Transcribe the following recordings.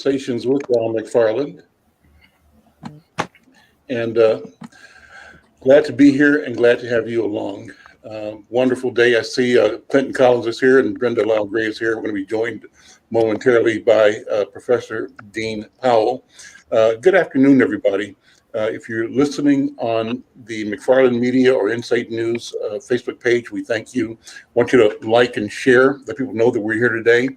Conversations with McFarlane, and glad to be here and glad to have you along. Wonderful day. I see Clinton Collins is here and Brenda Gray is here. We're going to be joined momentarily by Professor Dean Powell. Good afternoon, everybody. If you're listening on the McFarlane Media or Insight News Facebook page, we thank you. Want you to like and share, let people know that we're here today.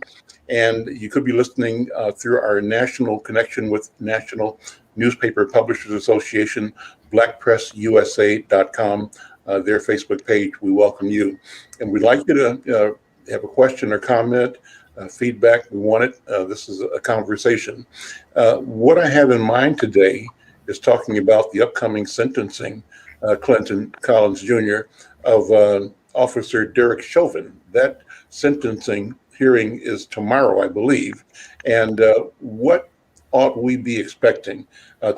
And you could be listening through our national connection with National Newspaper Publishers Association, blackpressusa.com, their Facebook page. We welcome you. And we'd like you to have a question or comment, feedback. We want it. This is a conversation. What I have in mind today is talking about the upcoming sentencing, Clinton Collins Jr., of Officer Derek Chauvin. That sentencing hearing is tomorrow, I believe. And what ought we be expecting?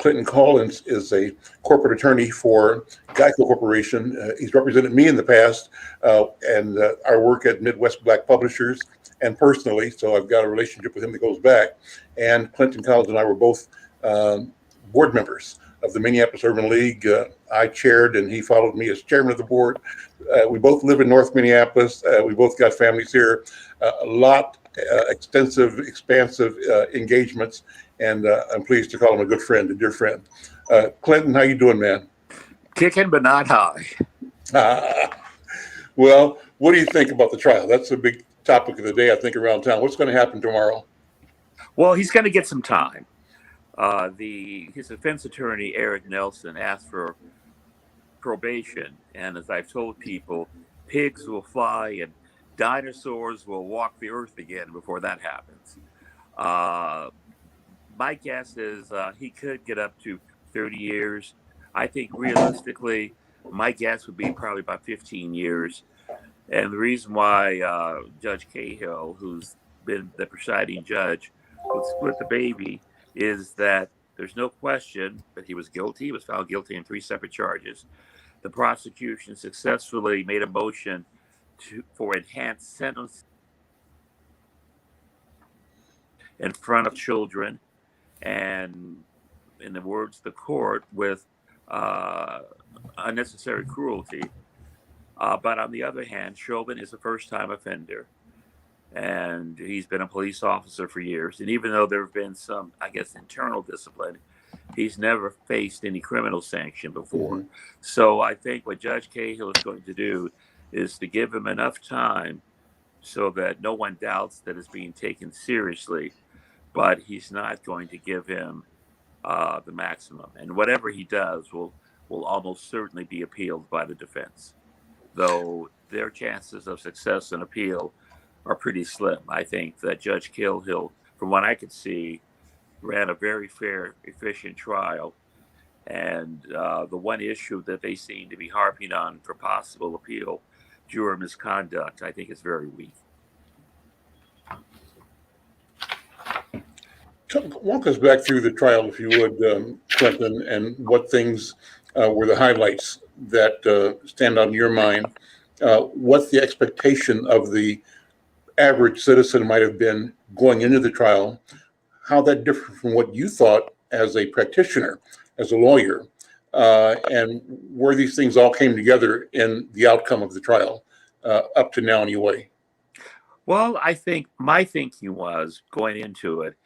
Clinton Collins is a corporate attorney for Geico Corporation. He's represented me in the past and our work at Midwest Black Publishers and personally, so I've got a relationship with him that goes back. And Clinton Collins and I were both board members of the Minneapolis Urban League. I chaired and he followed me as chairman of the board. We both live in North Minneapolis. We both got families here. A lot, extensive, expansive engagements, and I'm pleased to call him a good friend, a dear friend. Clinton, how you doing, man? Kicking, but not high. Well, what do you think about the trial? That's a big topic of the day, I think, around town. What's going to happen tomorrow? Well, he's going to get some time. His defense attorney, Eric Nelson, asked for probation. And as I've told people, pigs will fly and dinosaurs will walk the earth again before that happens. My guess is he could get up to 30 years. I think realistically, my guess would be probably about 15 years. And the reason why Judge Cahill, who's been the presiding judge, would split the baby is that there's no question that he was guilty. He was found guilty in 3 separate charges. The prosecution successfully made a motion for enhanced sentence in front of children, and in the words of the court, with unnecessary cruelty. But on the other hand, Chauvin is a first-time offender, and he's been a police officer for years. And even though there have been some, I guess, internal discipline, he's never faced any criminal sanction before. Mm-hmm. So I think what Judge Cahill is going to do is to give him enough time so that no one doubts that it's being taken seriously, but he's not going to give him the maximum. And whatever he does will almost certainly be appealed by the defense, though their chances of success in appeal are pretty slim. I think that Judge Cahill, from what I could see, ran a very fair, efficient trial. And the one issue that they seem to be harping on for possible appeal, juror misconduct, I think is very weak. Walk us back through the trial, if you would, Clinton, and what things were the highlights that stand out in your mind. What the expectation of the average citizen might have been going into the trial, how that differed from what you thought as a practitioner, as a lawyer, and where these things all came together in the outcome of the trial up to now anyway. Well, I think my thinking was going into it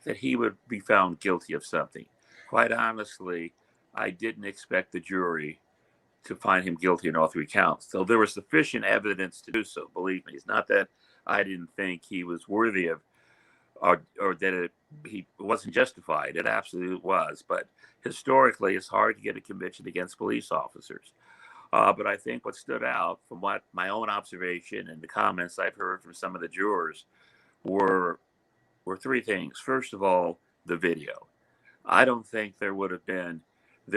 that he would be found guilty of something. Quite honestly, I didn't expect the jury to find him guilty in all 3 counts. So there was sufficient evidence to do so, believe me. It's not that I didn't think he was worthy of, or that he wasn't justified. It absolutely was. But historically, it's hard to get a conviction against police officers. But I think what stood out from what my own observation and the comments I've heard from some of the jurors were 3 things. First of all, the video. I don't think there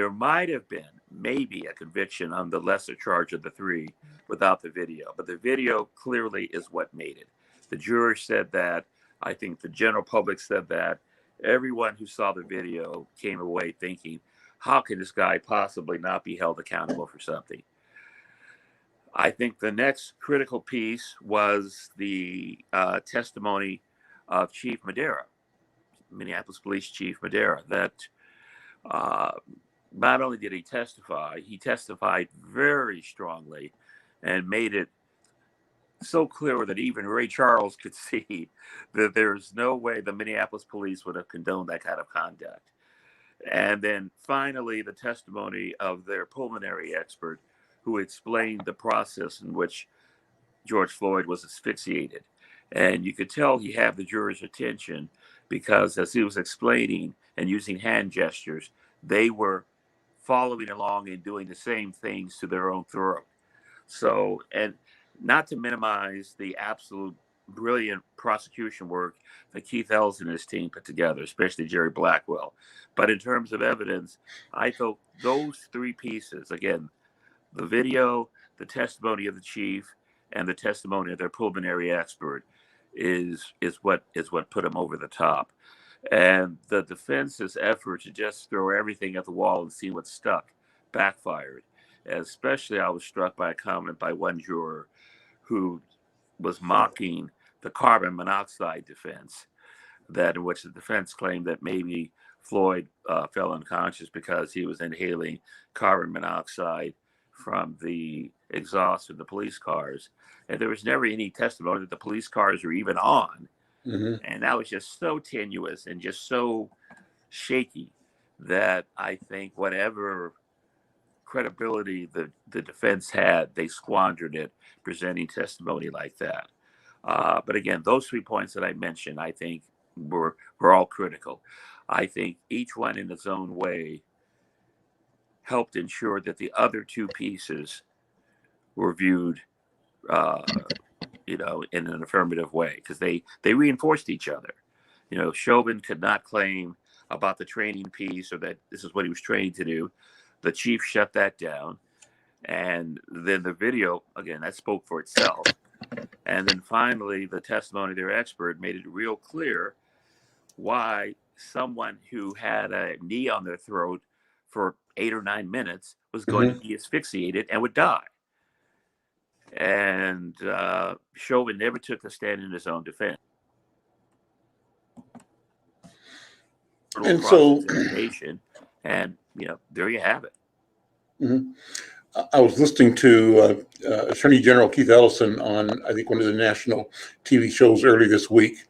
might have been maybe a conviction on the lesser charge of the 3 without the video. But the video clearly is what made it. The jurors said that. I think the general public said that. Everyone who saw the video came away thinking, how can this guy possibly not be held accountable for something? I think the next critical piece was the testimony of Chief Madera. Minneapolis Police Chief Madera, that not only did he testified very strongly and made it so clear that even Ray Charles could see that there's no way the Minneapolis police would have condoned that kind of conduct. And then finally, the testimony of their pulmonary expert who explained the process in which George Floyd was asphyxiated. And you could tell he had the jurors' attention because as he was explaining and using hand gestures, they were following along and doing the same things to their own throat. So, and not to minimize the absolute brilliant prosecution work that Keith Ellis and his team put together, especially Jerry Blackwell. But in terms of evidence, I thought those three pieces, again, the video, the testimony of the chief, and the testimony of their pulmonary expert is what put him over the top. And the defense's effort to just throw everything at the wall and see what stuck backfired. Especially, I was struck by a comment by one juror who was mocking the carbon monoxide defense, that in which the defense claimed that maybe Floyd fell unconscious because he was inhaling carbon monoxide from the exhaust of the police cars. And there was never any testimony that the police cars were even on. Mm-hmm. And that was just so tenuous and just so shaky that I think whatever credibility the defense had, they squandered it presenting testimony like that. But again, those 3 points that I mentioned, I think were all critical. I think each one in its own way helped ensure that the other 2 pieces were viewed, in an affirmative way, because they reinforced each other. Chauvin could not claim about the training piece or that this is what he was trained to do. The chief shut that down. And then the video, again, that spoke for itself. And then finally, the testimony of their expert made it real clear why someone who had a knee on their throat for 8 or 9 minutes was going to be asphyxiated and would die. And Chauvin never took a stand in his own defense. And so, and there you have it. Mm-hmm. I was listening to Attorney General Keith Ellison on, I think, one of the national TV shows early this week.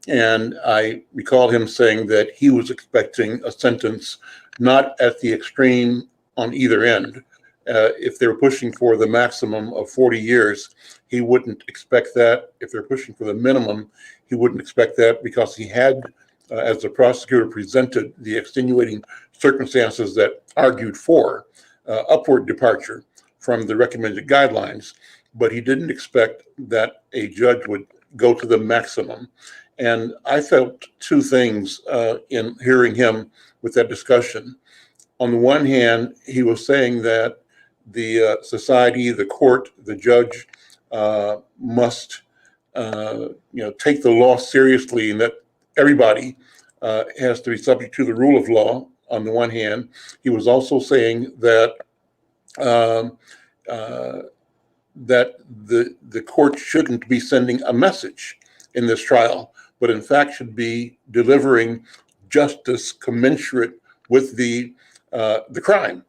And I recall him saying that he was expecting a sentence not at the extreme on either end. If they were pushing for the maximum of 40 years, he wouldn't expect that. If they're pushing for the minimum, he wouldn't expect that because he had, as the prosecutor presented the extenuating circumstances that argued for upward departure from the recommended guidelines, but he didn't expect that a judge would go to the maximum. And I felt 2 things in hearing him with that discussion. On the one hand, he was saying that the society, the court, the judge must take the law seriously, and that everybody has to be subject to the rule of law. On the one hand, he was also saying that that the court shouldn't be sending a message in this trial, but in fact should be delivering justice commensurate with the crime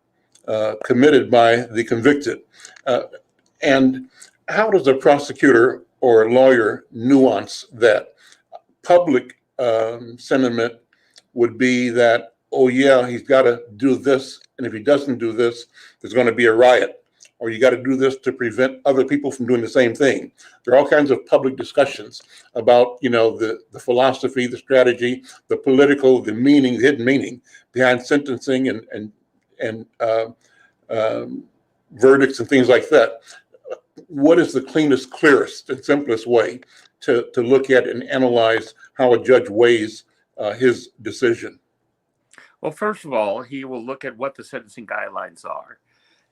committed by the convicted. And how does a prosecutor or a lawyer nuance that? Public sentiment would be that, oh yeah, he's got to do this, and if he doesn't do this, there's going to be a riot, or you got to do this to prevent other people from doing the same thing. There are all kinds of public discussions about, the philosophy, the strategy, the political, the meaning, the hidden meaning behind sentencing and verdicts and things like that. What is the cleanest, clearest, and simplest way to look at and analyze how a judge weighs his decision? Well, first of all, he will look at what the sentencing guidelines are.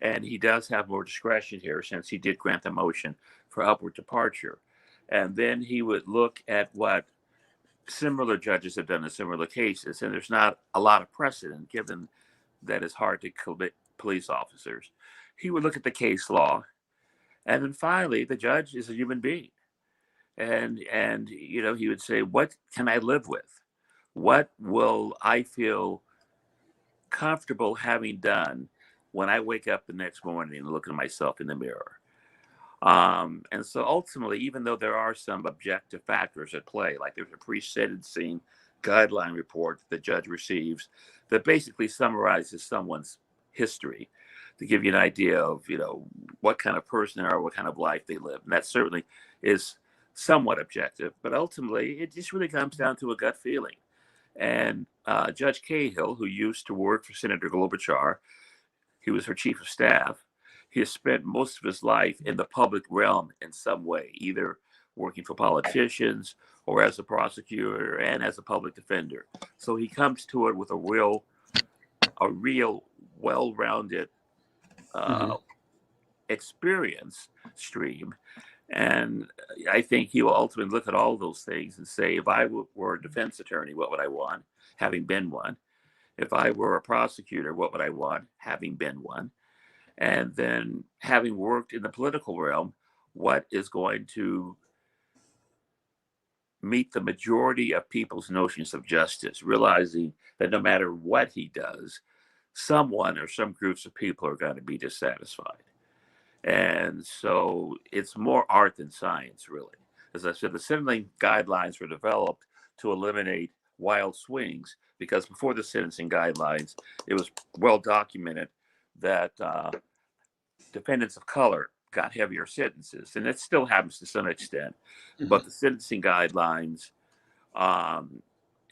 And he does have more discretion here since he did grant the motion for upward departure. And then he would look at what similar judges have done in similar cases. And there's not a lot of precedent given that it's hard to commit police officers. He would look at the case law. And then finally, the judge is a human being. And he would say, what can I live with? what will I feel comfortable having done when I wake up the next morning and look at myself in the mirror? And so ultimately, even though there are some objective factors at play, like there's a pre-sentencing guideline report the judge receives that basically summarizes someone's history to give you an idea of, what kind of person they are, what kind of life they live. And that certainly is somewhat objective, but ultimately it just really comes down to a gut feeling. And Judge Cahill, who used to work for Senator Klobuchar, he was her chief of staff. He has spent most of his life in the public realm in some way, either working for politicians or as a prosecutor and as a public defender. So he comes to it with a real well-rounded Mm-hmm. uh, experience stream. And I think he will ultimately look at all those things and say, if I were a defense attorney, what would I want, having been one? If I were a prosecutor, what would I want, having been one? And then having worked in the political realm, what is going to meet the majority of people's notions of justice, realizing that no matter what he does, someone or some groups of people are going to be dissatisfied. And so it's more art than science, really. As I said, the sentencing guidelines were developed to eliminate wild swings because before the sentencing guidelines, it was well documented that defendants of color got heavier sentences, and it still happens to some extent. Mm-hmm. But the sentencing guidelines um,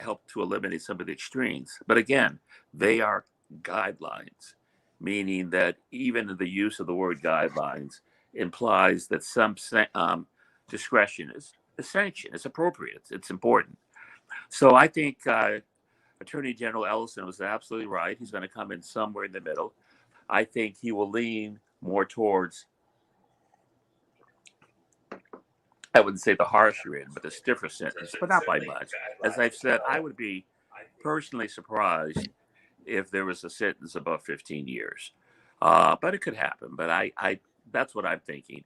help to eliminate some of the extremes. But again, they are guidelines, meaning that even the use of the word guidelines implies that some discretion is a sanction. It's appropriate. It's important. So I think Attorney General Ellison was absolutely right. He's going to come in somewhere in the middle. I think he will lean more towards, I wouldn't say the harsher end, but the stiffer sentence, but not by much. As I've said, I would be personally surprised if there was a sentence above 15 years. But it could happen. But that's what I'm thinking.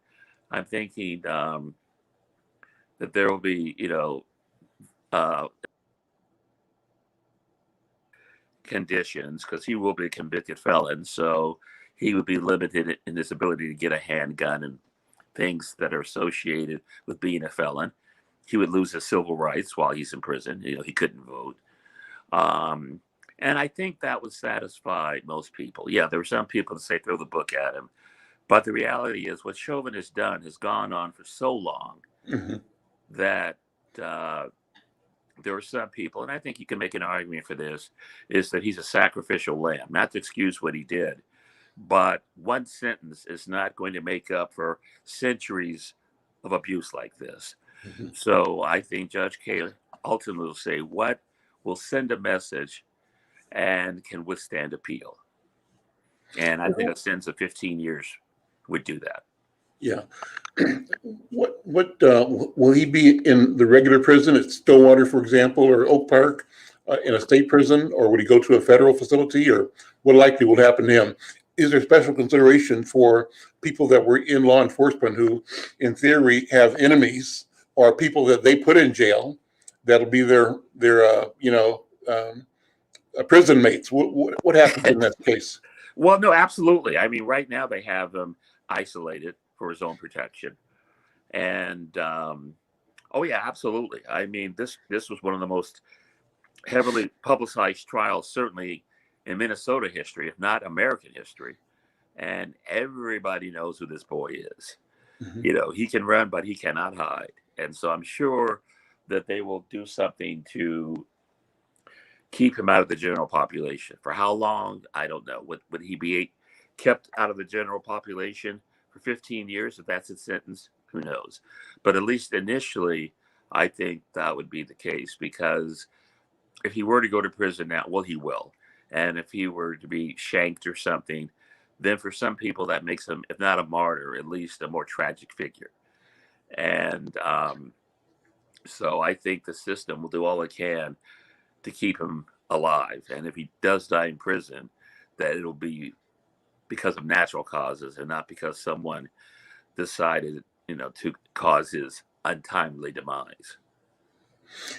I'm thinking that there will be, uh, conditions because he will be a convicted felon. So he would be limited in his ability to get a handgun and things that are associated with being a felon. He would lose his civil rights while he's in prison. He couldn't vote. Um, and I think that would satisfy most people. Yeah, there were some people that say throw the book at him. But the reality is, what Chauvin has done has gone on for so long Mm-hmm. that uh, there are some people, and I think you can make an argument for this, is that he's a sacrificial lamb, not to excuse what he did. But one sentence is not going to make up for centuries of abuse like this. Mm-hmm. So I think Judge Kaler ultimately will say what will send a message and can withstand appeal. And I think a sentence of 15 years would do that. Yeah. What will he be in the regular prison at Stillwater, for example, or Oak Park, in a state prison, or would he go to a federal facility, or what likely will happen to him? Is there special consideration for people that were in law enforcement who, in theory, have enemies or people that they put in jail that'll be their prison mates? What happens in that case? Well, no, absolutely. I mean, right now they have him isolated for his own protection. And oh yeah, absolutely. I mean, this was one of the most heavily publicized trials, certainly in Minnesota history, if not American history. And everybody knows who this boy is. Mm-hmm. He can run, but he cannot hide. And so I'm sure that they will do something to keep him out of the general population. For how long? I don't know. Would he be kept out of the general population for 15 years if that's his sentence? Who knows? But at least initially, I think that would be the case because if he were to go to prison now, well, he will. And if he were to be shanked or something, then for some people that makes him, if not a martyr, at least a more tragic figure. And so I think the system will do all it can to keep him alive. And if he does die in prison, that it'll be because of natural causes and not because someone decided, to cause his untimely demise.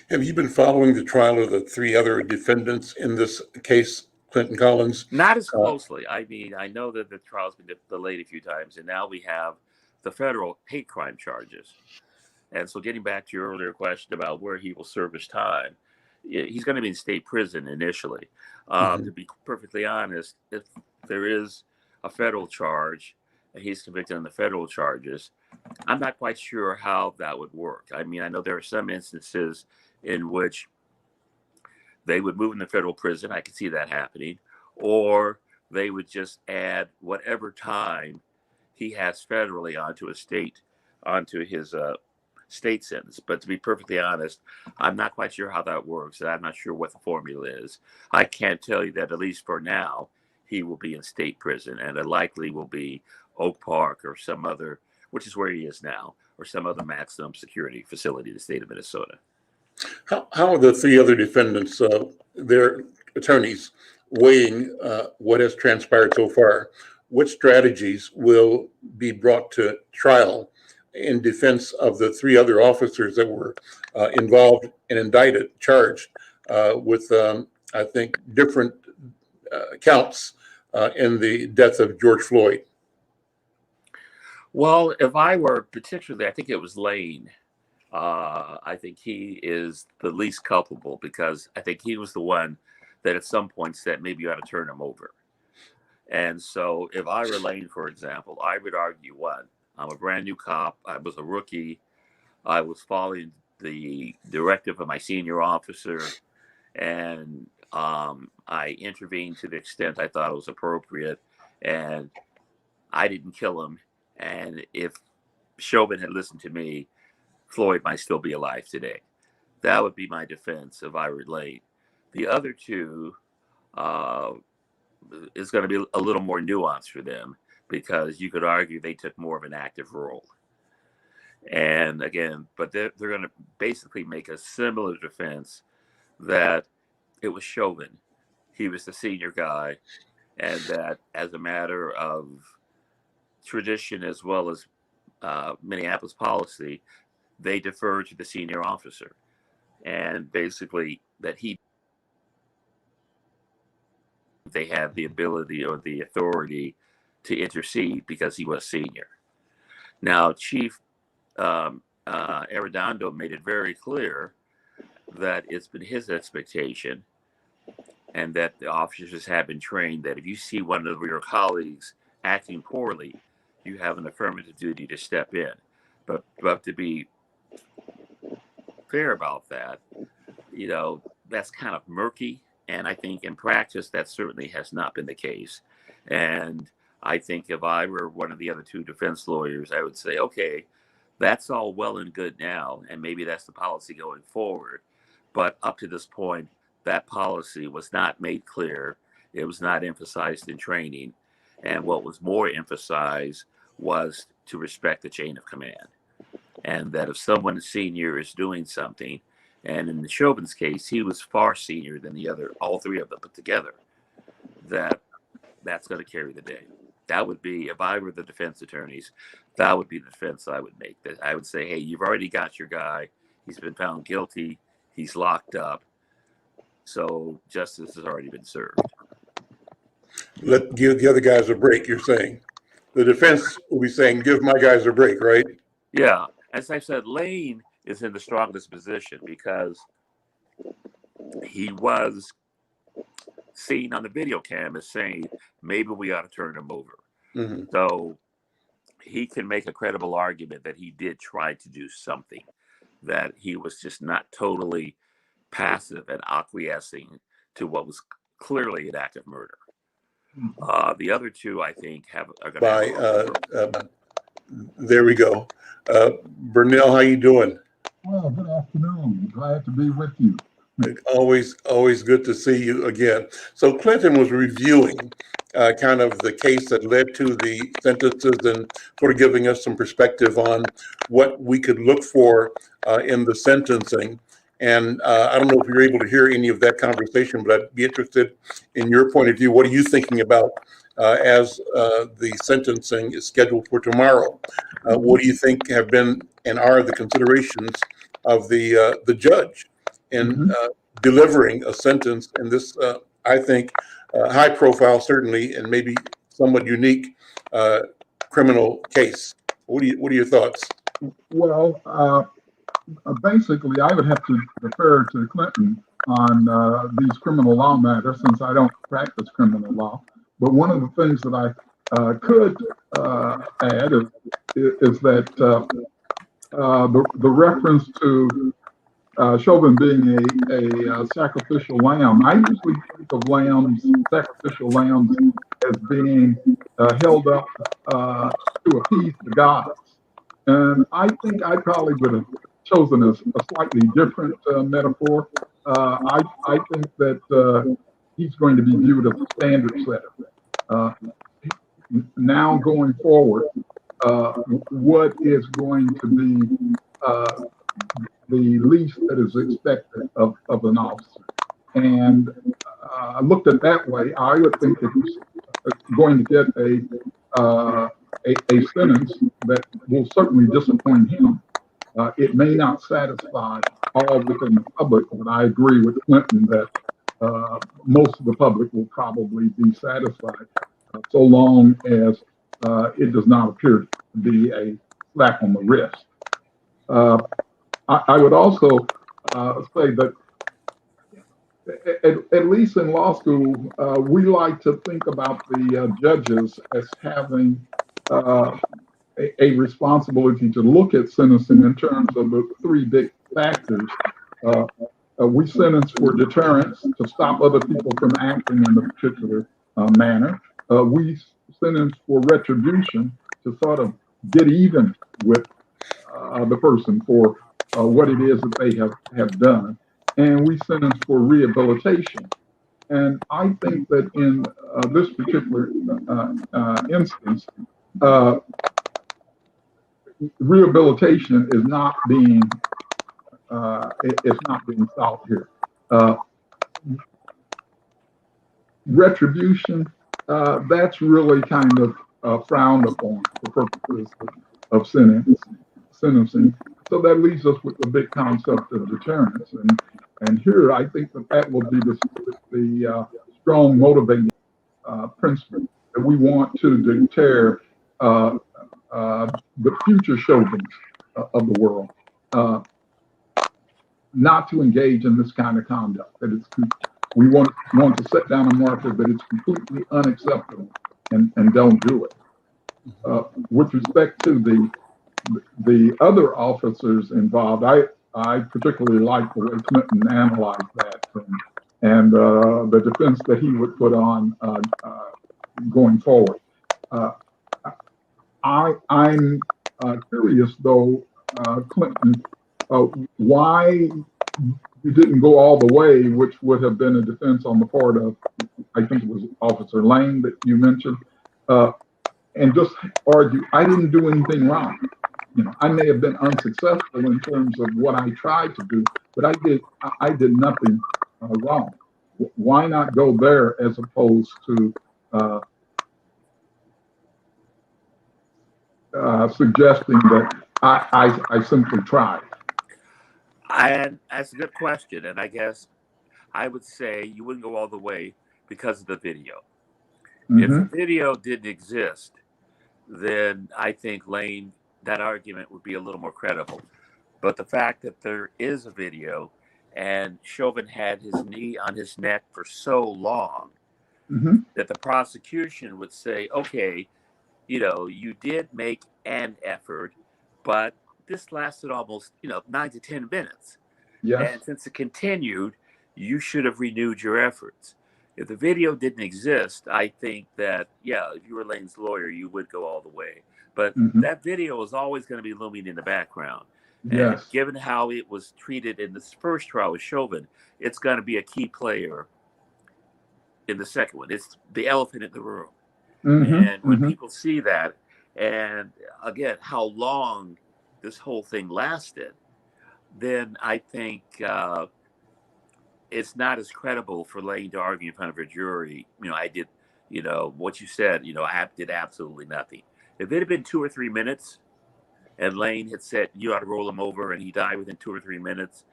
Have you been following the trial of the three other defendants in this case, Clinton Collins? Not as Uh, closely. I mean, I know that the trial's been delayed a few times, and now we have the federal hate crime charges. And so, getting back to your earlier question about where he will serve his time, he's going to be in state prison initially. To mhm. be perfectly honest, if there is a federal charge and he's convicted on the federal charges, I'm not quite sure how that would work. I mean, I know there are some instances in which they would move him to federal prison. I could see that happening. Or they would just add whatever time he has federally onto his state sentence. But to be perfectly honest, I'm not quite sure how that works. And I'm not sure what the formula is. I can't tell you that, at least for now, he will be in state prison, and it likely will be Oak Park or some other, which is where he is now, or some other maximum security facility in the state of Minnesota. How are the three other defendants, their attorneys, weighing what has transpired so far? What strategies will be brought to trial in defense of the three other officers that were involved and indicted, charged with, I think, different counts in the death of George Floyd? Well, if I were particularly, I think it was Lane. I think he is the least culpable because I think he was the one that at some point said maybe you ought to turn him over. And so if I were Lane, for example, I would argue one, I'm a brand new cop. I was a rookie. I was following the directive of my senior officer, and I intervened to the extent I thought it was appropriate, and I didn't kill him. And if Chauvin had listened to me, Floyd might still be alive today. That would be my defense if I were Lane. The other two uh, is going to be a little more nuanced for them because you could argue they took more of an active role. And again, but they're going to basically make a similar defense that it was Chauvin. He was the senior guy, and that as a matter of tradition as well as Minneapolis policy, they defer to the senior officer. And basically, that they have the ability or the authority to intercede because he was senior. Now, Chief Arredondo made it very clear that it's been his expectation and that the officers have been trained that if you see one of your colleagues acting poorly, you have an affirmative duty to step in. But to be fair about that, that's kind of murky. And I think in practice, that certainly has not been the case. And I think if I were one of the other two defense lawyers, I would say, okay, that's all well and good now. And maybe that's the policy going forward. But up to this point, that policy was not made clear. It was not emphasized in training. And what was more emphasized was to respect the chain of command. And that if someone senior is doing something, and in the Chauvin's case, he was far senior than all three of them put together, that's going to carry the day. That would be, if I were the defense attorneys, that would be the defense I would make. That I would say, hey, you've already got your guy. He's been found guilty. He's locked up. So justice has already been served. Give the other guys a break, you're saying. The defense will be saying, give my guys a break, right? Yeah. As I said, Lane is in the strongest position because he was seen on the video cam as saying, maybe we ought to turn him over. Mm-hmm. So he can make a credible argument that he did try to do something, that he was just not totally passive and acquiescing to what was clearly an act of murder. The other two, I think, are going to. There we go. Burnell, how you doing? Well, good afternoon. Glad to be with you. Always good to see you again. So Clinton was reviewing kind of the case that led to the sentences and sort of giving us some perspective on what we could look for in the sentencing. And I don't know if you're able to hear any of that conversation, but I'd be interested in your point of view. What are you thinking about as the sentencing is scheduled for tomorrow? What do you think have been and are the considerations of the judge in delivering a sentence in this, I think, high profile, certainly, and maybe somewhat unique criminal case. What are your thoughts? Well, basically, I would have to defer to Clinton on these criminal law matters since I don't practice criminal law. But one of the things that I could add is that the reference to Chauvin being a sacrificial lamb. I usually think of sacrificial lambs, as being held up to appease the gods. And I think I probably would have chosen a slightly different metaphor. I think that he's going to be viewed as a standard setter. Uh, Now going forward, what is going to be the least that is expected of an officer? And looked at that way, I would think that he's going to get a sentence that will certainly disappoint him. It may not satisfy all within the public, but I agree with Clinton that most of the public will probably be satisfied, so long as it does not appear to be a slap on the wrist. I would also say that at least in law school, we like to think about the judges as having a responsibility to look at sentencing in terms of the three big factors. We sentence for deterrence to stop other people from acting in a particular manner. We sentence for retribution to sort of get even with the person for what it is that they have done. And we sentence for rehabilitation. And I think that in this particular instance, rehabilitation is not being sought here. Retribution, that's really kind of frowned upon for purposes of sentencing. So that leaves us with the big concept of deterrence. And here I think that will be the strong motivating principle that we want to deter the future Chauvins of the world, not to engage in this kind of conduct. We want to set down a marker that it's completely unacceptable and don't do it. With respect to the other officers involved, I particularly like the way Clinton analyzed that and the defense that he would put on going forward. I'm curious, though, Clinton, why you didn't go all the way, which would have been a defense on the part of, I think it was Officer Lane that you mentioned, and just argue, I didn't do anything wrong. I may have been unsuccessful in terms of what I tried to do, but I did nothing wrong. Why not go there as opposed to suggesting that I simply tried? And that's a good question. And I guess I would say you wouldn't go all the way because of the video. If the video didn't exist, then I think Lane, that argument would be a little more credible. But the fact that there is a video and Chauvin had his knee on his neck for so long that the prosecution would say, okay, you did make an effort, but this lasted almost, 9 to 10 minutes. Yes. And since it continued, you should have renewed your efforts. If the video didn't exist, I think that, if you were Lane's lawyer, you would go all the way. But that video is always going to be looming in the background. And Yes. given how it was treated in this first trial with Chauvin, it's going to be a key player in the second one. It's the elephant in the room. And when people see that, and again, how long this whole thing lasted, then I think it's not as credible for Lane to argue in front of a jury. I did, what you said, I did absolutely nothing. If it had been 2 or 3 minutes, and Lane had said you ought to roll him over and he died within 2 or 3 minutes,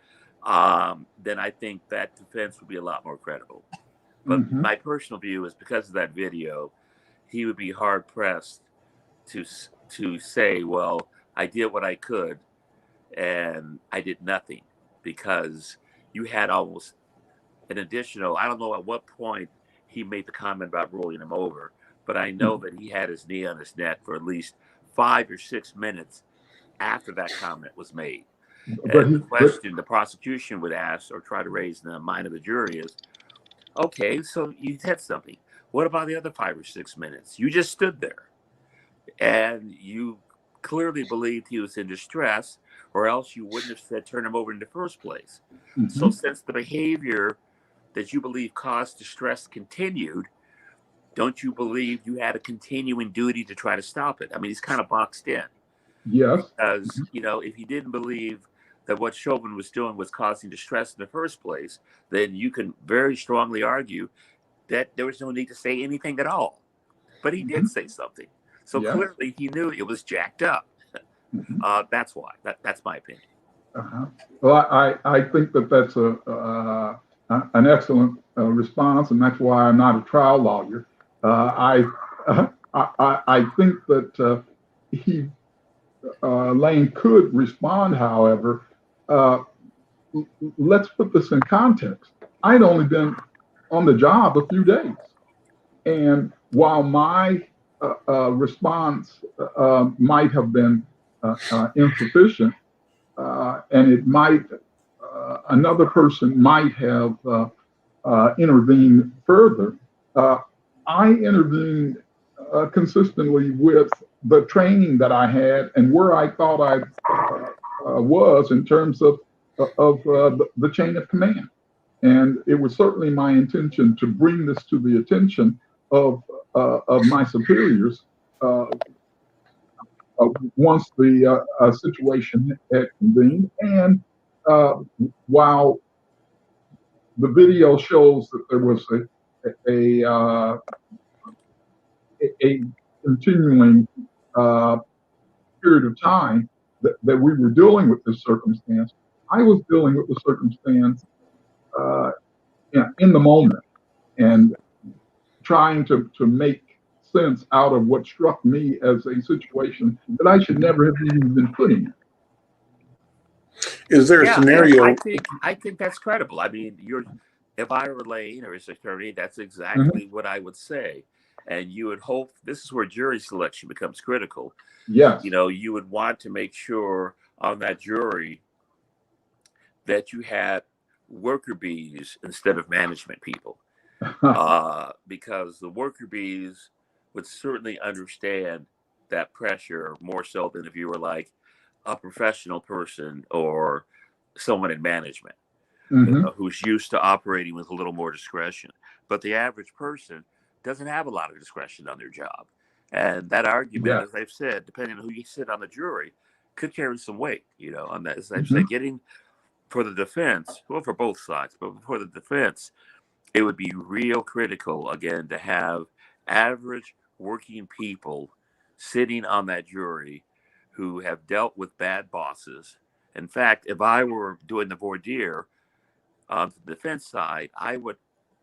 then I think that defense would be a lot more credible. But Mm-hmm. my personal view is because of that video, he would be hard pressed to say, well, I did what I could and I did nothing, because you had almost an additional, I don't know at what point he made the comment about rolling him over, but I know that he had his knee on his neck for at least 5 or 6 minutes after that comment was made. And the question the prosecution would ask or try to raise in the mind of the jury is, okay, so you said something. What about the other 5 or 6 minutes? You just stood there and you clearly believed he was in distress, or else you wouldn't have said turn him over in the first place. Mm-hmm. So since the behavior that you believe caused distress continued, don't you believe you had a continuing duty to try to stop it? I mean, he's kind of boxed in. Yes. Because, if you didn't believe that what Chauvin was doing was causing distress in the first place, then you can very strongly argue that there was no need to say anything at all. But he did say something. So clearly he knew it was jacked up. That's why. That's my opinion. Uh-huh. Well, I think that's an excellent response, and that's why I'm not a trial lawyer. I think that Lane could respond. However, let's put this in context. I'd only been on the job a few days, and while my response might have been insufficient, and it might, another person might have intervened further. I intervened consistently with the training that I had and where I thought I was in terms of the chain of command. And it was certainly my intention to bring this to the attention of my superiors once the situation had convened. And while the video shows that there was a continuing period of time that we were dealing with this circumstance, I was dealing with the circumstance in the moment and trying to make sense out of what struck me as a situation that I should never have even been put in. Is there a scenario? I think that's credible. I mean, if I were Lane or his attorney, that's exactly what I would say. And you would hope, this is where jury selection becomes critical. Yes. You would want to make sure on that jury that you had worker bees instead of management people. Because the worker bees would certainly understand that pressure more so than if you were like a professional person or someone in management who's used to operating with a little more discretion. But the average person doesn't have a lot of discretion on their job. And that argument, as I've said, depending on who you sit on the jury, could carry some weight, on that. As I've said, getting for the defense, well, for both sides, but for the defense, it would be real critical, again, to have average working people sitting on that jury who have dealt with bad bosses. In fact, if I were doing the voir dire on the defense side, I would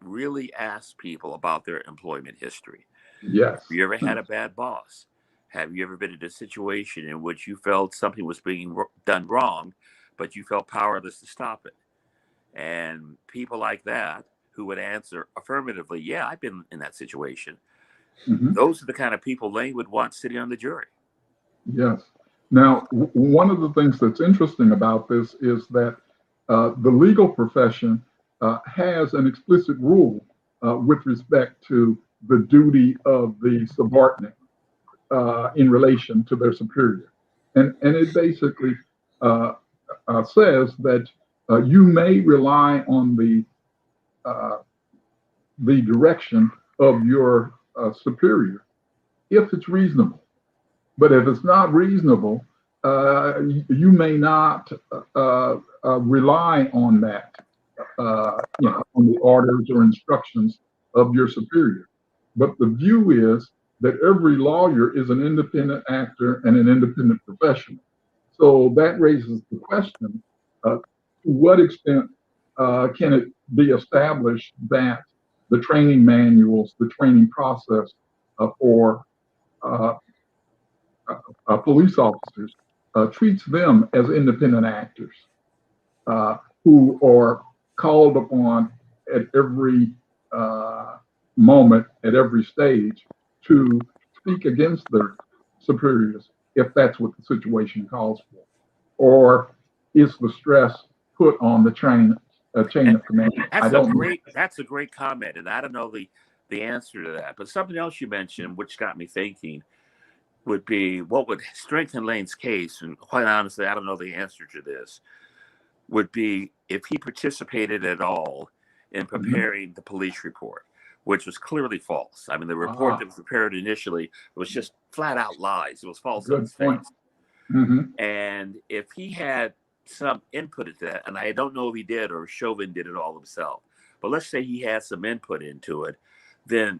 really ask people about their employment history. Yes. Have you ever had a bad boss? Have you ever been in a situation in which you felt something was being done wrong, but you felt powerless to stop it? And people like that who would answer affirmatively, yeah, I've been in that situation. Those are the kind of people Lane would want sitting on the jury. Yes. Now, one of the things that's interesting about this is that the legal profession has an explicit rule with respect to the duty of the subordinate in relation to their superior. And it basically says that you may rely on the direction of your superior if it's reasonable. But if it's not reasonable, you may not rely on that, on the orders or instructions of your superior. But the view is that every lawyer is an independent actor and an independent professional. So that raises the question, to what extent can it be established that the training manuals, the training process for uh, police officers treats them as independent actors who are called upon at every moment, at every stage, to speak against their superiors if that's what the situation calls for? Or is the stress put on the chain of command? I don't know. That's a great comment, and I don't know the answer to that. But something else you mentioned, which got me thinking, would be what would strengthen Lane's case, and quite honestly, I don't know the answer to this, would be if he participated at all in preparing the police report, which was clearly false. I mean, the report that was prepared initially was just flat out lies. It was false on its Good face. point. And if he had some input into that, and I don't know if he did or Chauvin did it all himself, but let's say he had some input into it, then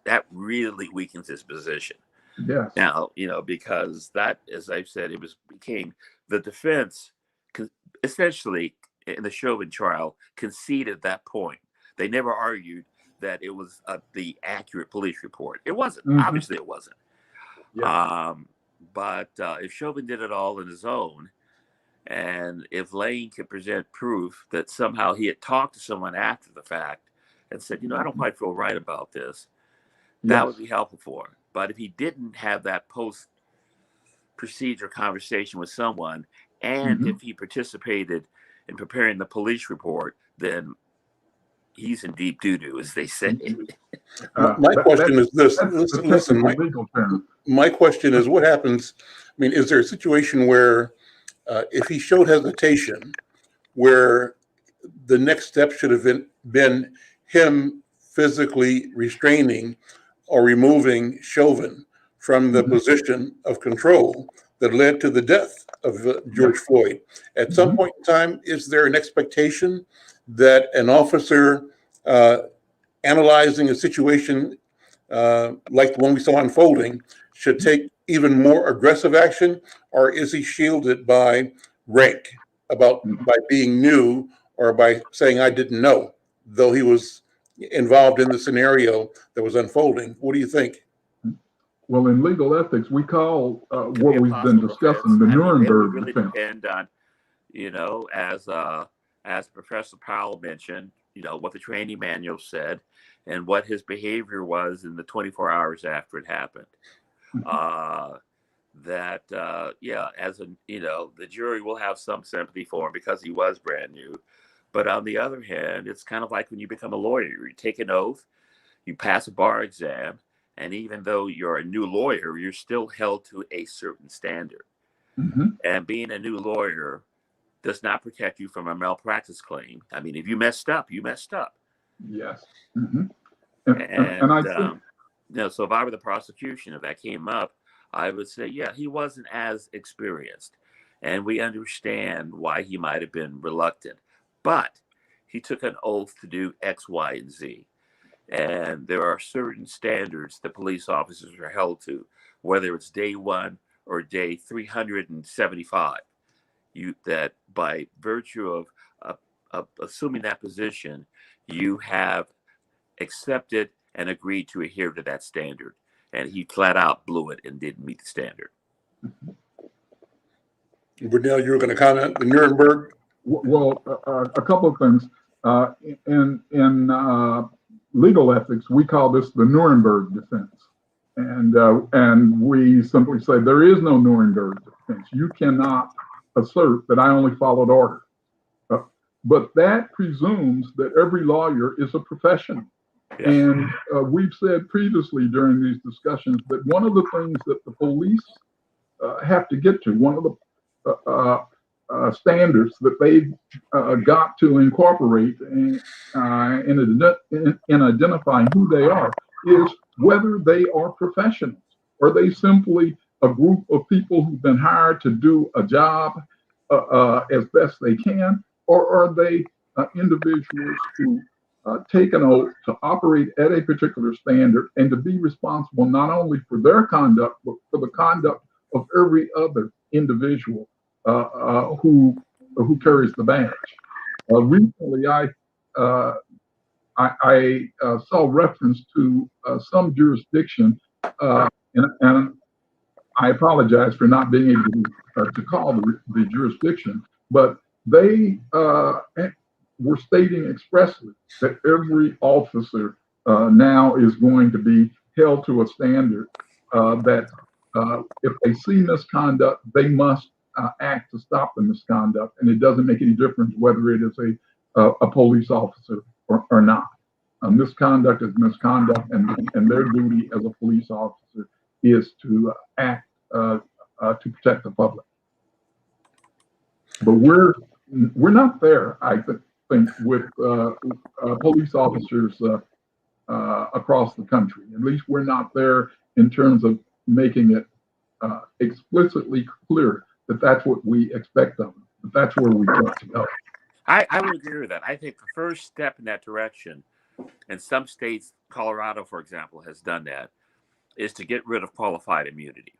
that really weakens his position. Yes. Now, because that, as I've said, became the defense essentially in the Chauvin trial conceded that point. They never argued that it was the accurate police report. It wasn't. Obviously, it wasn't. Yeah. But if Chauvin did it all on his own, and if Lane could present proof that somehow he had talked to someone after the fact and said, I don't quite feel right about this, that would be helpful for him. But if he didn't have that post-procedure conversation with someone, and if he participated in preparing the police report, then he's in deep doo-doo, as they say. My question is this. Listen, my question is, what happens? I mean, is there a situation where if he showed hesitation, where the next step should have been him physically restraining or removing Chauvin from the position of control that led to the death of George Floyd? At some point in time, is there an expectation that an officer analyzing a situation like the one we saw unfolding should take even more aggressive action, or is he shielded by rank by being new or by saying I didn't know, though he was involved in the scenario that was unfolding? What do you think? Well, in legal ethics, we call what we've been discussing the Nuremberg defense. It would really depend on, as Professor Powell mentioned, what the training manual said and what his behavior was in the 24 hours after it happened. The jury will have some sympathy for him because he was brand new. But on the other hand, it's kind of like when you become a lawyer, you take an oath, you pass a bar exam, and even though you're a new lawyer, you're still held to a certain standard. And being a new lawyer does not protect you from a malpractice claim. I mean, if you messed up, you messed up. Yes. And I think, so if I were the prosecution, if that came up, I would say, yeah, he wasn't as experienced, and we understand why he might have been reluctant, but he took an oath to do X, Y, and Z. And there are certain standards that police officers are held to, whether it's day 1 or day 375. That by virtue of assuming that position, you have accepted and agreed to adhere to that standard. And he flat out blew it and didn't meet the standard. Brunel, you were going to comment the Nuremberg? Well, a couple of things. In legal ethics, we call this the Nuremberg defense. And we simply say there is no Nuremberg defense. You cannot assert that I only followed order. But that presumes that every lawyer is a professional. Yeah. And we've said previously during these discussions that one of the things that the police have to get to, one of the standards that they've got to incorporate in identifying who they are is whether they are professionals. Are they simply a group of people who've been hired to do a job as best they can, or are they individuals who take an oath to operate at a particular standard and to be responsible not only for their conduct, but for the conduct of every other individual who carries the badge. Recently, I saw reference to some jurisdiction, and I apologize for not being able to call the jurisdiction, but they were stating expressly that every officer now is going to be held to a standard that if they see misconduct, they must act to stop the misconduct, and it doesn't make any difference whether it is a police officer or not. Misconduct is misconduct, and their duty as a police officer is to act to protect the public. But we're not there, I think, with police officers across the country. At least we're not there in terms of making it explicitly clear that that's what we expect of them, that that's where we want to go. I would agree with that. I think the first step in that direction, and some states, Colorado, for example, has done that, is to get rid of qualified immunity.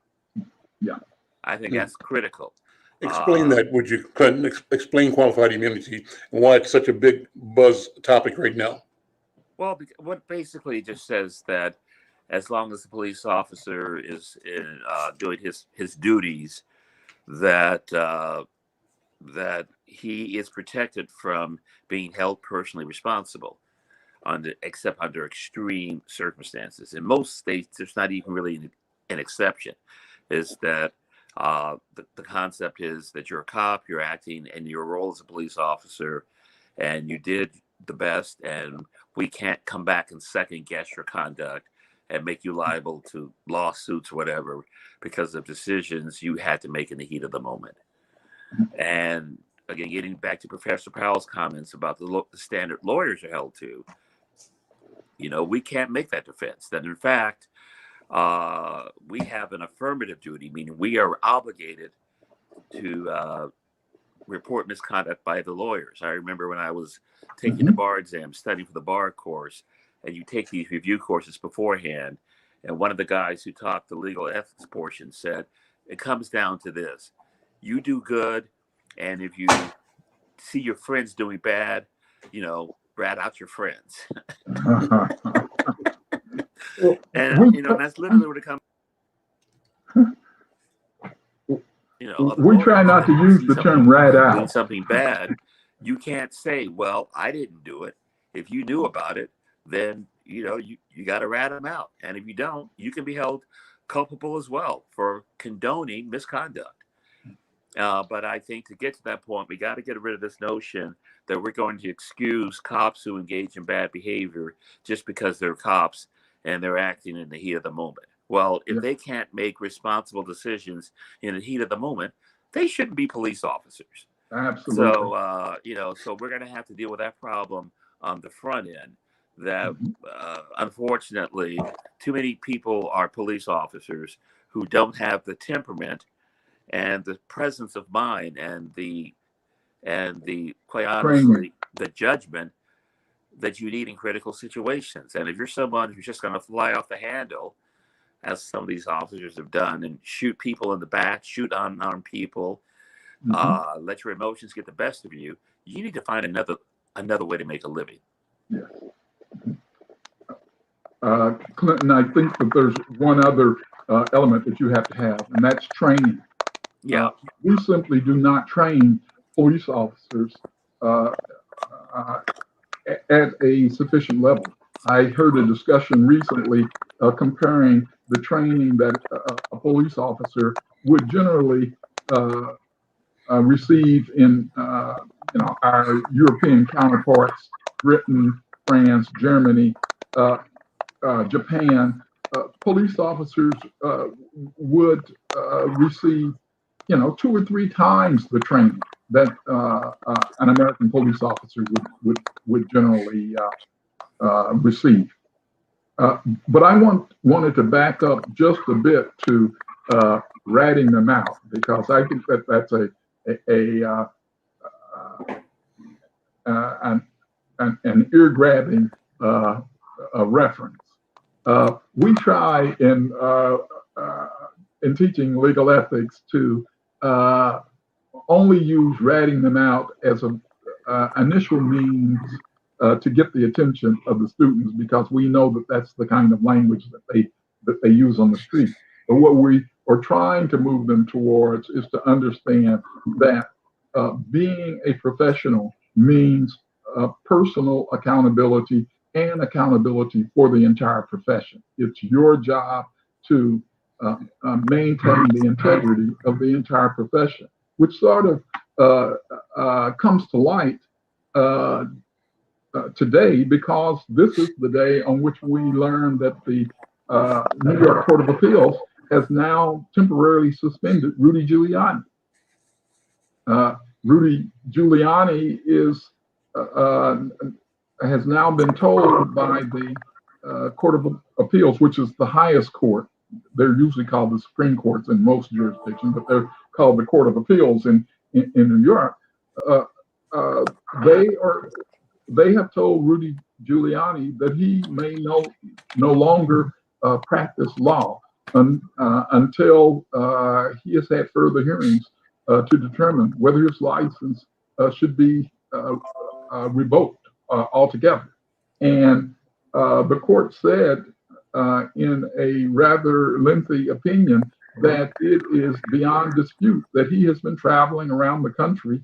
Yeah. I think that's critical. Explain that, would you, Clinton? Explain qualified immunity and why it's such a big buzz topic right now. Well, what basically just says that as long as the police officer is doing his duties, that that he is protected from being held personally responsible, except under extreme circumstances. In most states, there's not even really an exception. Is that the concept is that you're a cop, you're acting in your role as a police officer, and you did the best, and we can't come back and second guess your conduct and make you liable to lawsuits or whatever because of decisions you had to make in the heat of the moment. And again, getting back to Professor Powell's comments about the standard lawyers are held to, we can't make that defense. That in fact, we have an affirmative duty, meaning we are obligated to report misconduct by the lawyers. I remember when I was taking the bar exam, studying for the bar course, and you take these review courses beforehand, and one of the guys who taught the legal ethics portion said, it comes down to this. You do good, and if you see your friends doing bad, rat out your friends. And that's literally what it comes. We try not to use the term rat out. Doing something bad, you can't say, "Well, I didn't do it." If you knew about it, then you got to rat them out, and if you don't, you can be held culpable as well for condoning misconduct. But I think to get to that point, we got to get rid of this notion that we're going to excuse cops who engage in bad behavior just because they're cops and they're acting in the heat of the moment. Well, if they can't make responsible decisions in the heat of the moment, they shouldn't be police officers. Absolutely. So, so we're going to have to deal with that problem on the front end. That unfortunately, too many people are police officers who don't have the temperament and the presence of mind and the quite honestly the judgment that you need in critical situations. And if you're someone who's just going to fly off the handle, as some of these officers have done, and shoot people in the back, shoot unarmed people, let your emotions get the best of you, you need to find another way to make a living. Yeah. Clinton, I think that there's one other element that you have to have, and that's training. Yeah. We simply do not train police officers at a sufficient level. I heard a discussion recently comparing the training that a police officer would generally receive in our European counterparts, Britain, France, Germany, Japan. Police officers would receive 2 or 3 times the training that an American police officer would generally receive. But I wanted to back up just a bit to ratting them out, because I think that that's an ear-grabbing reference. We try in teaching legal ethics to only use ratting them out as a initial means to get the attention of the students, because we know that that's the kind of language that they use on the street. But what we are trying to move them towards is to understand that being a professional means personal accountability and accountability for the entire profession. It's your job to maintain the integrity of the entire profession, which sort of comes to light today, because this is the day on which we learn that the New York Court of Appeals has now temporarily suspended Rudy Giuliani. Rudy Giuliani has now been told by the Court of Appeals, which is the highest court. They're usually called the Supreme Courts in most jurisdictions, but they're called the Court of Appeals in New York. They have told Rudy Giuliani that he may no longer practice law until he has had further hearings to determine whether his license should be revoked altogether. And the court said in a rather lengthy opinion that it is beyond dispute that he has been traveling around the country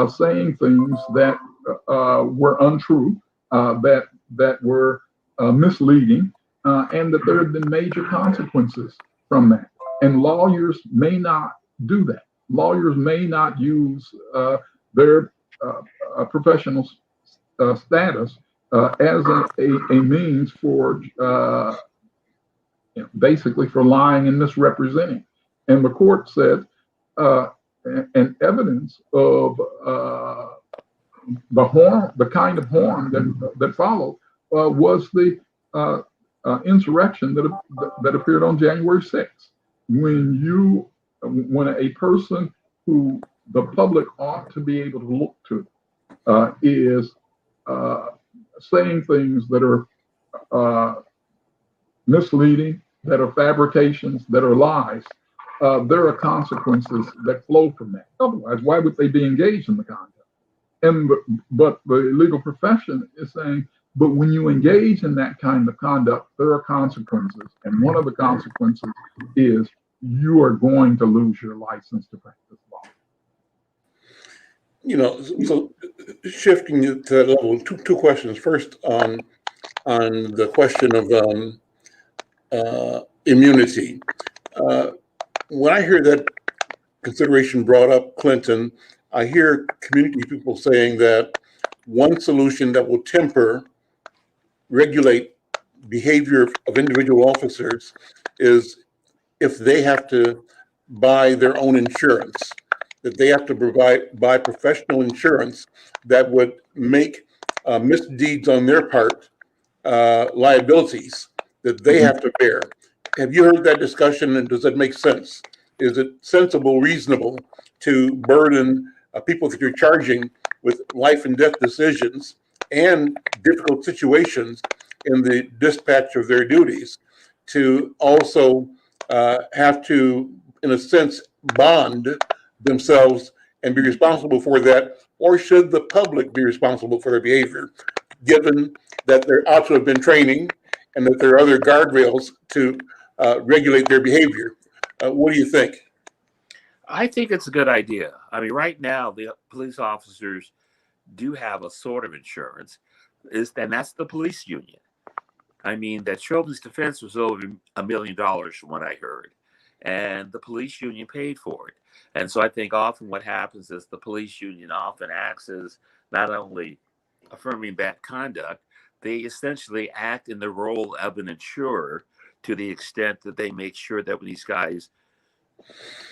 saying things that were untrue, that were misleading, and that there have been major consequences from that. And lawyers may not do that. Lawyers may not use their professional status as a means for basically for lying and misrepresenting. And the court said an evidence of the kind of harm that followed was the insurrection that appeared on January 6th. When a person who the public ought to be able to look to is saying things that are misleading, that are fabrications, that are lies, there are consequences that flow from that. Otherwise, why would they be engaged in the conduct? But the legal profession is saying, but when you engage in that kind of conduct, there are consequences. And one of the consequences is you are going to lose your license to practice law. So shifting to that level, two questions. First, on the question of immunity. When I hear that consideration brought up Clinton, I hear community people saying that one solution that will regulate behavior of individual officers is if they have to buy their own insurance, that they have to buy professional insurance that would make misdeeds on their part liabilities that they have to bear. Have you heard that discussion, and does that make sense? Is it sensible, reasonable to burden people that you're charging with life and death decisions and difficult situations in the dispatch of their duties to also have to, in a sense, bond themselves and be responsible for that? Or should the public be responsible for their behavior, given that there ought to have been training and that there are other guardrails to regulate their behavior? What do you think? I think it's a good idea. I mean, right now, the police officers do have a sort of insurance, and that's the police union. I mean, that Children's Defense was over $1 million from what I heard, and the police union paid for it. And so I think often what happens is the police union often acts as not only affirming bad conduct, they essentially act in the role of an insurer to the extent that they make sure that when these guys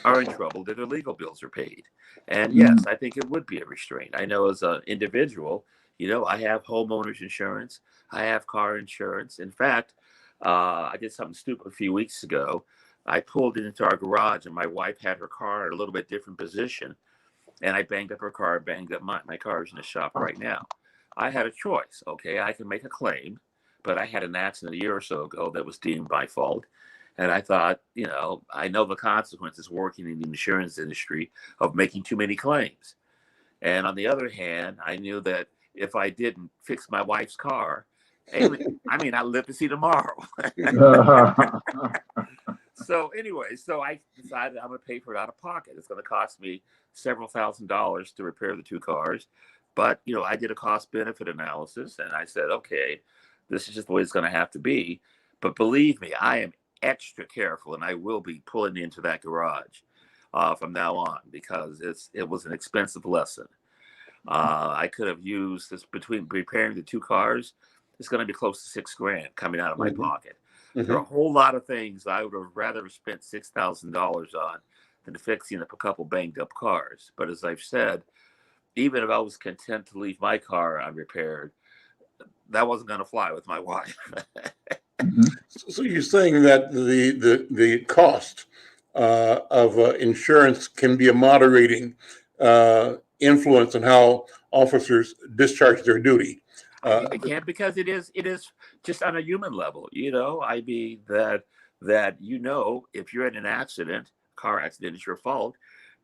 are in trouble, that their legal bills are paid. And yes, I think it would be a restraint. I know as an individual, I have homeowners insurance. I have car insurance. In fact, I did something stupid a few weeks ago. I pulled into our garage and my wife had her car in a little bit different position. And I banged up her car, banged up mine. My car is in the shop right now. I had a choice. Okay, I can make a claim, but I had an accident a year or so ago that was deemed my fault. And I thought, I know the consequences working in the insurance industry of making too many claims. And on the other hand, I knew that if I didn't fix my wife's car, hey, I mean, I live to see tomorrow. So anyway, so I decided I'm going to pay for it out of pocket. It's going to cost me several $1,000s to repair the two cars. But, I did a cost benefit analysis and I said, okay, this is just the way it's going to have to be. But believe me, I am extra careful and I will be pulling into that garage from now on because it was an expensive lesson. I could have used this between repairing the two cars. It's going to be close to $6,000 coming out of my pocket. There are a whole lot of things I would have rather spent $6,000 on than fixing up a couple banged up cars. But as I've said, even if I was content to leave my car unrepaired, that wasn't going to fly with my wife. So you're saying that the cost of insurance can be a moderating influence on how officers discharge their duty. I think they can because it is just on a human level. I mean that if you're in an accident, car accident, it's your fault.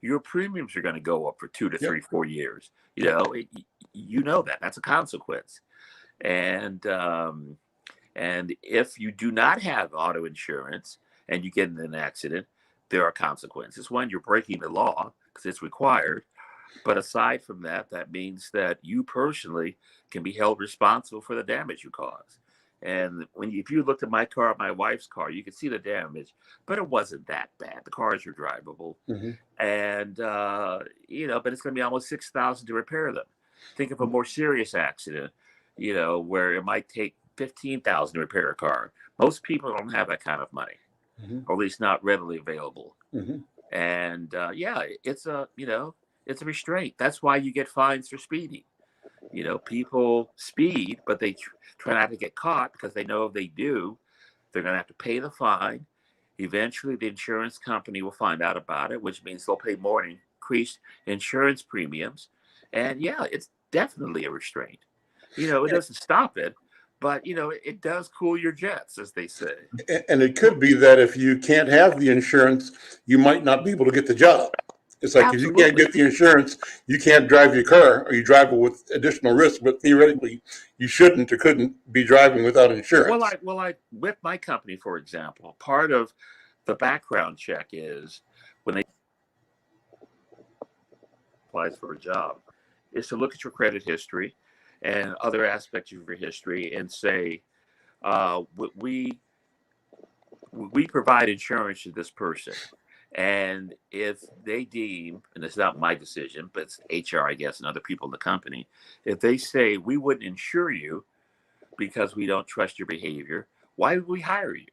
Your premiums are going to go up for 2 to 3, 4 years. That that's a consequence. And if you do not have auto insurance and you get in an accident, there are consequences. One, you're breaking the law because it's required. But aside from that, that means that you personally can be held responsible for the damage you cause. And if you looked at my car, my wife's car, you could see the damage, but it wasn't that bad. The cars are drivable, and but it's going to be almost $6,000 to repair them. Think of a more serious accident, where it might take $15,000 to repair a car. Most people don't have that kind of money, or at least not readily available. And it's a restraint. That's why you get fines for speeding. People speed, but they try not to get caught because they know if they do, they're going to have to pay the fine. Eventually, the insurance company will find out about it, which means they'll pay more and increased insurance premiums. And it's definitely a restraint. It doesn't stop it, but it does cool your jets, as they say. And it could be that if you can't have the insurance, you might not be able to get the job. It's like Absolutely. If you can't get the insurance, you can't drive your car, or you drive it with additional risk. But theoretically, you shouldn't or couldn't be driving without insurance. Well, with my company, for example, part of the background check is when they applies for a job, is to look at your credit history and other aspects of your history and say, we provide insurance to this person. And if they deem, and it's not my decision, but it's HR, I guess, and other people in the company, if they say we wouldn't insure you because we don't trust your behavior, why would we hire you?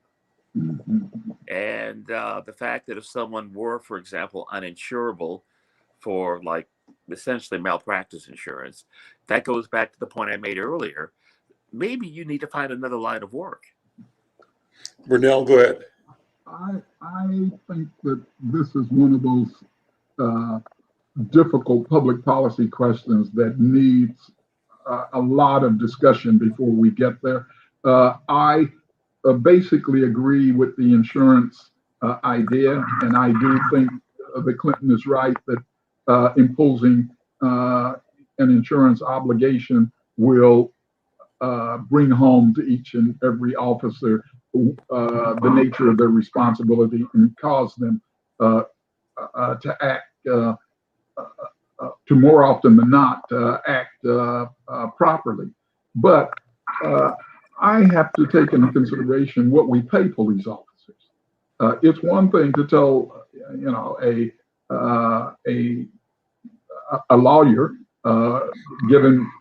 And the fact that if someone were, for example, uninsurable for like essentially malpractice insurance, that goes back to the point I made earlier. Maybe you need to find another line of work. Burnell, go ahead. I think that this is one of those difficult public policy questions that needs a lot of discussion before we get there. I basically agree with the insurance idea, and I do think that Clinton is right that imposing an insurance obligation will bring home to each and every officer the nature of their responsibility and cause them to act, to more often than not, act properly. But I have to take into consideration what we pay police officers. It's one thing to tell, a lawyer, given,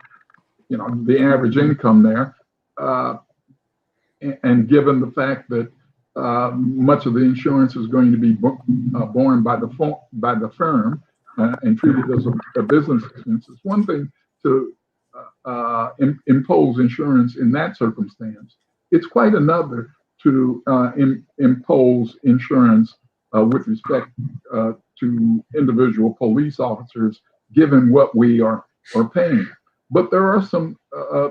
the average income there, and given the fact that much of the insurance is going to be borne by the firm and treated as a business expense, it's one thing to impose insurance in that circumstance. It's quite another to impose insurance with respect to individual police officers, given what we are paying. But there are some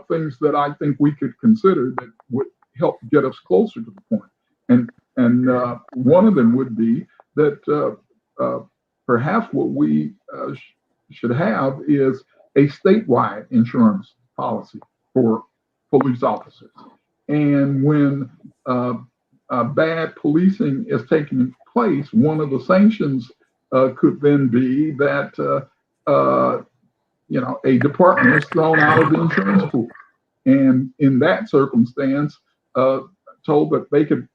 things that I think we could consider that would help get us closer to the point. And And one of them would be that perhaps what we should have is a statewide insurance policy for police officers. And when bad policing is taking place, one of the sanctions could then be that a department is thrown out of the insurance pool, and in that circumstance, told that they could,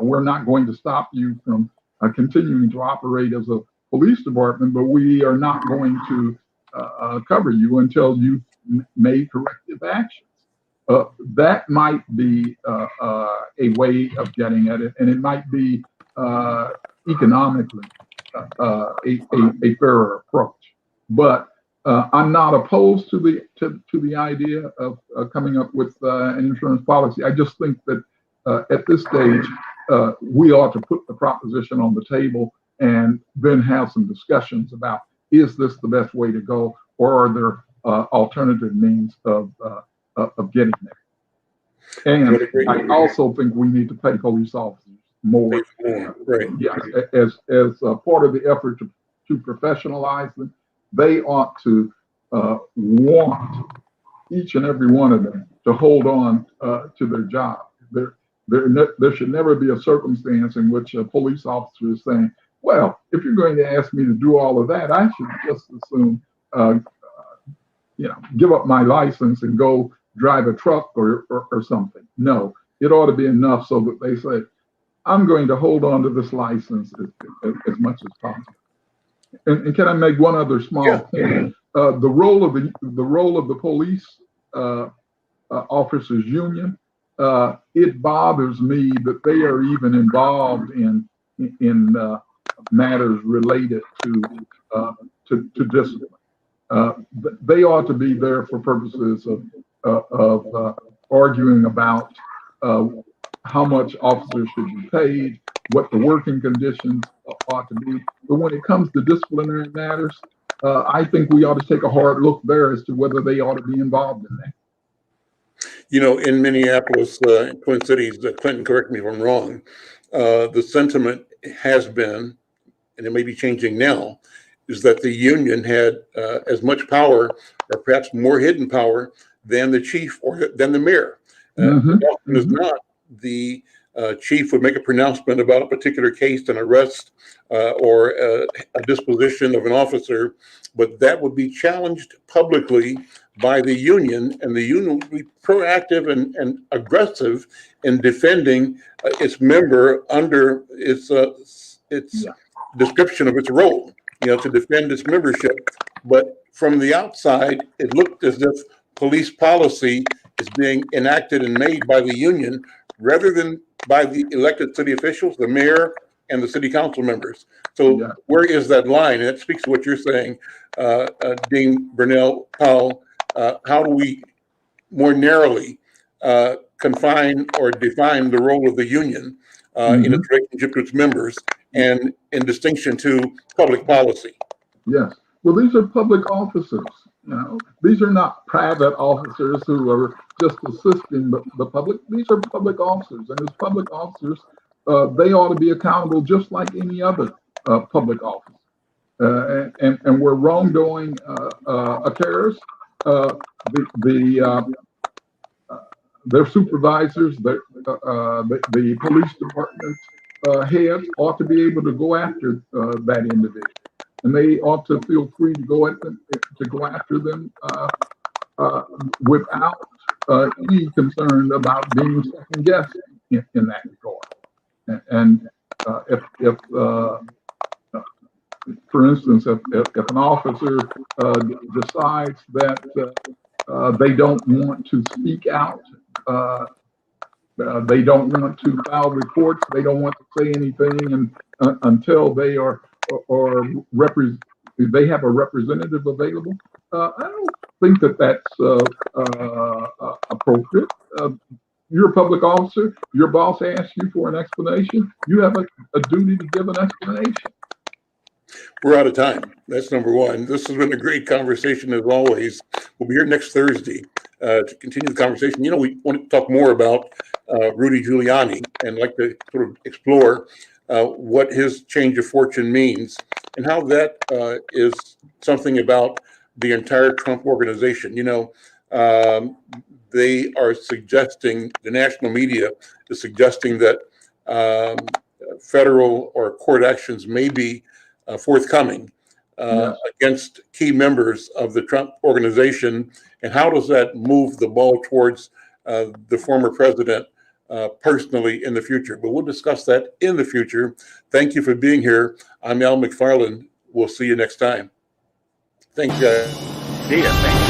we're not going to stop you from continuing to operate as a police department, but we are not going to cover you until you've made corrective actions. That might be a way of getting at it, and it might be economically a fairer approach. But I'm not opposed to the idea of coming up with an insurance policy. I just think that at this stage we ought to put the proposition on the table and then have some discussions about, is this the best way to go, or are there alternative means of getting there? And I also think we need to pay police officers more. Right. Yeah, as part of the effort to professionalize them, they ought to want each and every one of them to hold on to their job. There should never be a circumstance in which a police officer is saying, well, if you're going to ask me to do all of that, I should just as soon give up my license and go drive a truck or something. No, it ought to be enough so that they say, I'm going to hold on to this license as much as possible. And can I make one other small point? The role of the police officers union. It bothers me that they are even involved in matters related to discipline. They ought to be there for purposes of arguing about how much officers should be paid, what the working conditions ought to be. But when it comes to disciplinary matters, I think we ought to take a hard look there as to whether they ought to be involved in that. In Minneapolis, Twin Cities, Clinton, correct me if I'm wrong, the sentiment has been, and it may be changing now, is that the union had as much power, or perhaps more hidden power, than the chief or than the mayor. Often as not, the chief would make a pronouncement about a particular case, an arrest, or a disposition of an officer, but that would be challenged publicly by the union, and the union would be proactive and aggressive in defending its member under its description of its role, to defend its membership. But from the outside, it looked as if police policy is being enacted and made by the union rather than by the elected city officials, the mayor, and the city council members. So where is that line? And that speaks to what you're saying, Dean Burnell Powell. How do we more narrowly confine or define the role of the union in its relationship to its members and in distinction to public policy? Yes. Well, these are public officers. These are not private officers who are just assisting the public. These are public officers, and as public officers, they ought to be accountable just like any other public officer. And where wrongdoing occurs, their supervisors, the police department heads ought to be able to go after that individual, and they ought to feel free to go after them without any concern about being second guessed in that regard. And if for instance, if an officer decides that they don't want to speak out, they don't want to file reports, they don't want to say anything until they they have a representative available, I don't think that that's appropriate. You're a public officer. Your boss asks you for an explanation. You have a duty to give an explanation. We're out of time. That's number one. This has been a great conversation as always. We'll be here next Thursday to continue the conversation. We want to talk more about Rudy Giuliani, and like to sort of explore what his change of fortune means and how that is something about the entire Trump organization. They are suggesting, the national media is suggesting that federal or court actions may be forthcoming against key members of the Trump organization. And how does that move the ball towards the former president personally in the future? But we'll discuss that in the future. Thank you for being here. I'm Al McFarlane. We'll see you next time. Thanks, guys. See ya. Thanks.